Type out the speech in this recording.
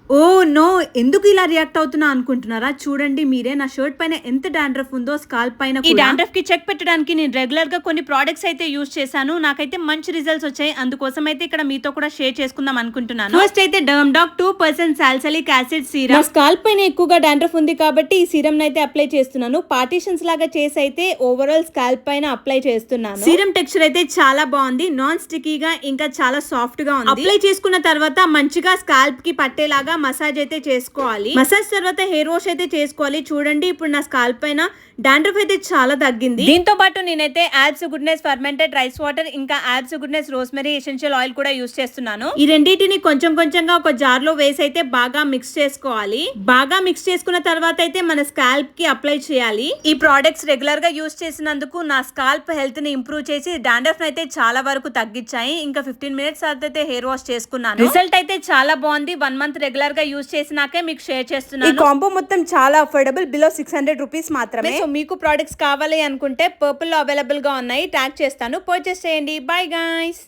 Oh no! ఎందుకు ఇలా react అవుతున్నా అనుకుంటున్నారా? చూడండి మీరే నా షర్ట్ పైన ఎంత డాండ్రఫ్ ఉందో స్కాల్ప్ పైన కూడా. ఈ డాండ్రఫ్ కి చెక్ పెట్టడానికి నేను రెగ్యులర్ గా కొన్ని ప్రొడక్ట్స్ అయితే యూజ్ చేశాను. నాకైతే మంచి రిజల్ట్స్ వచ్చాయి. అందుకోసం అయితే ఇక్కడ మీతో కూడా షేర్ చేసుకుందాం అనుకుంటున్నాను. ఫస్ట్ అయితే డర్మ్డాక్ 2% సాలిసిలిక్ యాసిడ్ సీరం. నా స్కాల్ప్ పైన ఎక్కువగా డాండ్రఫ్ ఉంది కాబట్టి ఈ సీరం అయితే అప్లై చేస్తున్నాను. పార్టీషన్స్ లాగా చేసి అయితే ఓవరాల్ స్కాల్ప్ పైన అప్లై చేస్తున్నాను. సీరం టెక్స్చర్ అయితే చాలా బాగుంది. నాన్ స్టిక్కీగా ఇంకా చాలా సాఫ్ట్ గా ఉంది. అప్లై చేసుకున్న తర్వాత మంచిగా స్కాల్ప్ కి పట్టేలాగా మసాజ్ అయితే చేసుకోవాలి. మసాజ్ తర్వాత హెయిర్ వాష్ అయితే చేసుకోవాలి. చూడండి ఇప్పుడు నా స్కాల్ప్ పైన డాండ్రఫ్ అయితే చాలా తగ్గింది. దీంతో పాటు నేనైతే abs goodness fermented rice water ఇంకా abs goodness rosemary essential oil కూడా యూస్ చేస్తున్నాను. ఈ రెండింటిని కొంచెం కొంచెంగా ఒక జార్ లో వేసి అయితే బాగా మిక్స్ చేసుకోవాలి. బాగా మిక్స్ చేసుకున్న తర్వాత అయితే మన స్కాల్ప్ కి అప్లై చేయాలి. ఈ ప్రొడక్ట్స్ రెగ్యులర్ గా యూస్ చేసినందుకు నా స్కాల్ప్ హెల్త్ ని ఇంప్రూవ్ చేసి డాండ్రఫ్ అయితే చాలా వరకు తగ్గించాయి. ఇంకా 15 మినిట్స్ తర్వాత అయితే హెయిర్ వాష్ చేసుకున్నాను. రిజల్ట్ అయితే చాలా బాగుంది. 1 మంత్ రెగ్యులర్ గా యూస్ చేసినాకే మీకు షేర్ చేస్తున్నాను. ఈ కాంబో మొత్తం చాలా అఫోర్డబుల్, బిలో 600 రూపీస్ మాత్రమే. సో మీకు ప్రొడక్ట్స్ కావాలి అనుకుంటే పర్పుల్ లో అవైలబుల్ గా ఉన్నాయి. ట్యాగ్ చేస్తాను, పర్చేస్ చేయండి. Bye guys.